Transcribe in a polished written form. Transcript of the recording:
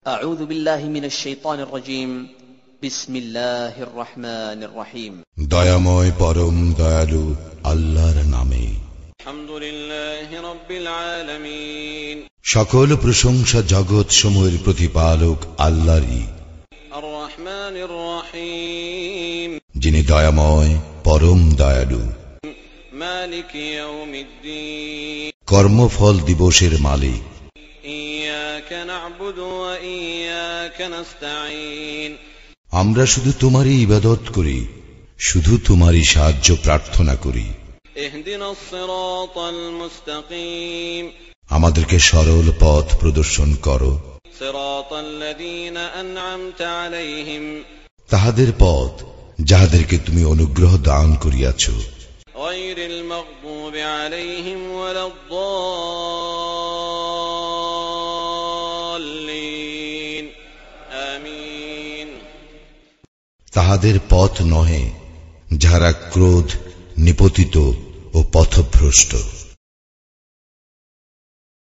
أعوذ بالله من الشيطان الرجيم بسم الله الرحمن الرحيم দয়াময় পরম দয়ালু আল্লাহর নামে। الحمد لله رب العالمين সকল প্রশংসা জগৎ সমূহের প্রতিপালক আল্লাহরই। الرحمن الرحيم যিনি দয়াময় পরম দয়ালু। مالك يوم الدين কর্মফল দিবসের মালিক। إياك نعبد وإياك نستعين আমরা শুধু তোমারই ইবাদত করি, শুধু তোমারই সাহায্য প্রার্থনা করি। اهدنا الصراط المستقيم আমাদেরকে সরল পথ প্রদর্শন করো। صراط الذين أنعمت عليهم তাহাদের পথ যাহাদেরকে তুমি অনুগ্রহ দান করিয়াছ। غير المغضوب عليهم ولا الضالين آمين তাহাদের পথ নহে যাহারা ক্রোধ নিপতিত ও পথভ্রষ্ট।